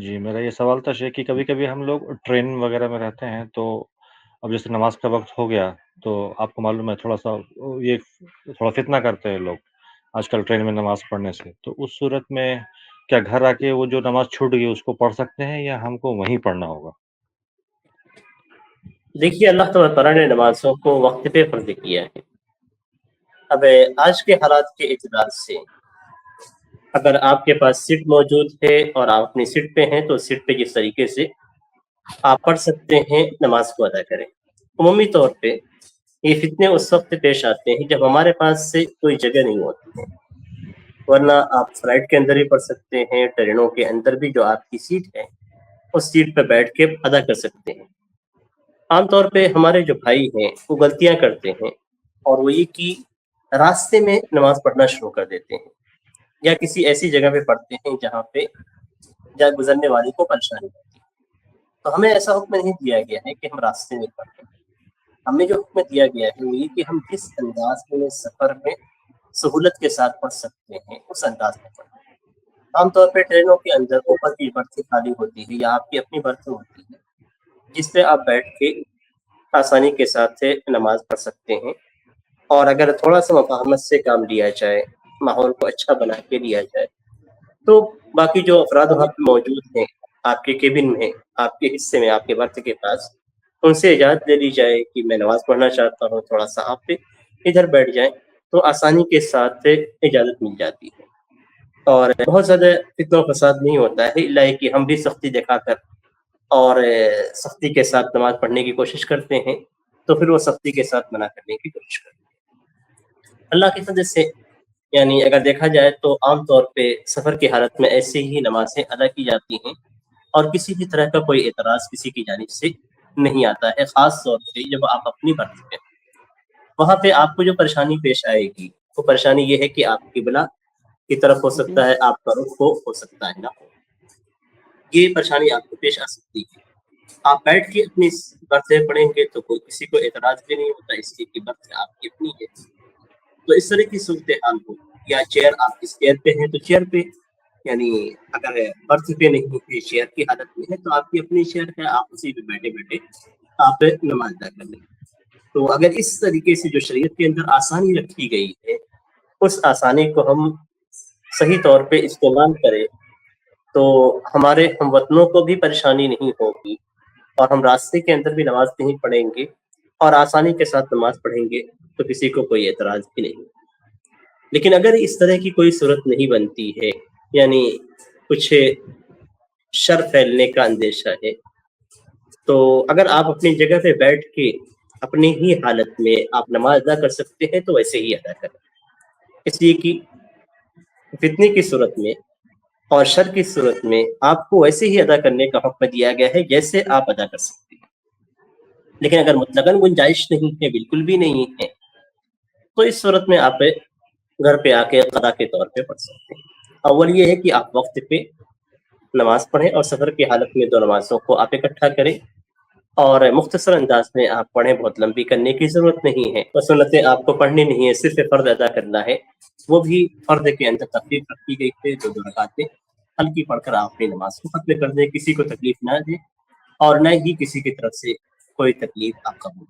جی، میرا یہ سوال تھا کہ کبھی-کبھی ہم لوگ ٹرین وغیرہ میں رہتے ہیں، تو اب جیسے نماز کا وقت ہو گیا، تو آپ کو معلوم ہے تھوڑا-سا یہ تھوڑا فتنہ کرتے ہیں لوگ، آج کل ٹرین میں نماز پڑھنے سے۔ تو اس صورت میں کیا گھر آ کے وہ جو نماز چھوٹ گئی اس کو پڑھ سکتے ہیں یا ہم کو وہیں پڑھنا ہوگا؟ دیکھیے اللہ تعالیٰ نے نمازوں کو وقت پہ فرض کیا ہے۔ اب آج کے حالات کے اعتبار سے اگر آپ کے پاس سیٹ موجود ہے اور آپ اپنی سیٹ پہ ہیں تو سیٹ پہ جس طریقے سے آپ پڑھ سکتے ہیں نماز کو ادا کریں۔ عمومی طور پہ یہ فتنے اس وقت پیش آتے ہیں جب ہمارے پاس سے کوئی جگہ نہیں ہوتی ہے، ورنہ آپ فلائٹ کے اندر بھی پڑھ سکتے ہیں، ٹرینوں کے اندر بھی جو آپ کی سیٹ ہے اس سیٹ پہ بیٹھ کے ادا کر سکتے ہیں۔ عام طور پہ ہمارے جو بھائی ہیں وہ غلطیاں کرتے ہیں، اور وہ یہ کہ راستے میں نماز پڑھنا شروع کر دیتے ہیں یا کسی ایسی جگہ پہ پڑھتے ہیں جہاں گزرنے والے کو پریشانی ہوتی ہے۔ تو ہمیں ایسا حکم نہیں دیا گیا ہے کہ ہم راستے میں پڑھیں۔ ہمیں جو حکم دیا گیا ہے وہ یہ کہ ہم جس انداز میں سفر میں سہولت کے ساتھ پڑھ سکتے ہیں اس انداز میں پڑھیں۔ عام طور پہ ٹرینوں کے اندر اوپر کی برتھ خالی ہوتی ہے یا آپ کی اپنی برتھ ہوتی ہے جس پہ آپ بیٹھ کے آسانی کے ساتھ نماز پڑھ سکتے ہیں، اور اگر تھوڑا سا مفاہمت سے کام لیا جائے، ماحول کو اچھا بنا کے لیا جائے، تو باقی جو افراد وہاں پہ موجود ہیں آپ کے کیبن میں، آپ کے حصے میں، آپ کے برتھ کے پاس، ان سے اجازت دے دی جائے کہ میں نماز پڑھنا چاہتا ہوں، تھوڑا سا آپ ادھر بیٹھ جائیں، تو آسانی کے ساتھ اجازت مل جاتی ہے، اور بہت زیادہ فتنہ و فساد نہیں ہوتا ہے، الا یہ کہ ہم بھی سختی دکھا کر اور سختی کے ساتھ نماز پڑھنے کی کوشش کرتے ہیں، تو پھر وہ سختی کے ساتھ منع کرنے کی کوشش کرتے ہیں۔ اللہ کی فضل سے یعنی اگر دیکھا جائے تو عام طور پہ سفر کی حالت میں ایسے ہی نمازیں ادا کی جاتی ہیں، اور کسی بھی طرح کا کوئی اعتراض کسی کی جانب سے نہیں آتا ہے، خاص طور پہ جب آپ اپنی برتھ پہ، وہاں پہ آپ کو جو پریشانی پیش آئے گی وہ پریشانی یہ ہے کہ آپ قبلہ کی طرف ہو سکتا ہے، آپ کا رخ ہو سکتا ہے نا، یہ پریشانی آپ کو پیش آ سکتی ہے۔ آپ بیٹھ کے اپنی برتھ پڑھیں گے تو کوئی کسی کو اعتراض بھی نہیں ہوتا، اس لیے کہ برتھ آپ کی اپنی ہے۔ تو اس طرح کی صورتحال ہو، یا چیئر آپ جس چیئر پہ ہیں تو چیئر پہ، یعنی اگر برتھ پہ نہیں ہے، چیئر کی حالت میں ہے تو آپ کی اپنی چیئر ہے، آپ اسی پہ بیٹھے بیٹھے آپ نماز ادا کر لیں۔ تو اگر اس طریقے سے جو شریعت کے اندر آسانی رکھی گئی ہے اس آسانی کو ہم صحیح طور پہ استعمال کریں تو ہمارے ہم وطنوں کو بھی پریشانی نہیں ہوگی، اور ہم راستے کے اندر بھی نماز نہیں پڑھیں گے اور آسانی کے ساتھ نماز پڑھیں گے تو کسی کو کوئی اعتراض بھی نہیں۔ لیکن اگر اس طرح کی کوئی صورت نہیں بنتی ہے، یعنی کچھ شر پھیلنے کا اندیشہ ہے، تو اگر آپ اپنی جگہ پہ بیٹھ کے اپنی ہی حالت میں آپ نماز ادا کر سکتے ہیں تو ویسے ہی ادا کریں، اس لیے کہ فتنے کی صورت میں اور شر کی صورت میں آپ کو ویسے ہی ادا کرنے کا حکم دیا گیا ہے جیسے آپ ادا کر سکتے ہیں۔ لیکن اگر مطلقاً گنجائش نہیں ہے، بالکل بھی نہیں ہے، تو اس صورت میں آپ گھر پہ آ کے قضا کے طور پہ پڑھ سکتے ہیں۔ اول یہ ہے کہ آپ وقت پہ نماز پڑھیں، اور سفر کی حالت میں دو نمازوں کو آپ اکٹھا کریں، اور مختصر انداز میں آپ پڑھیں، بہت لمبی کرنے کی ضرورت نہیں ہے، تو سنتیں آپ کو پڑھنی نہیں ہے، صرف فرض ادا کرنا ہے، وہ بھی فرض کے اندر تخفیف رکھی گئی ہے، جو رکعتیں ہلکی پڑھ کر آپ اپنی نماز کو ختم کر دیں، کسی کو تکلیف نہ دیں اور نہ ہی کسی کی طرف سے کوئی تکلیف آپ قبول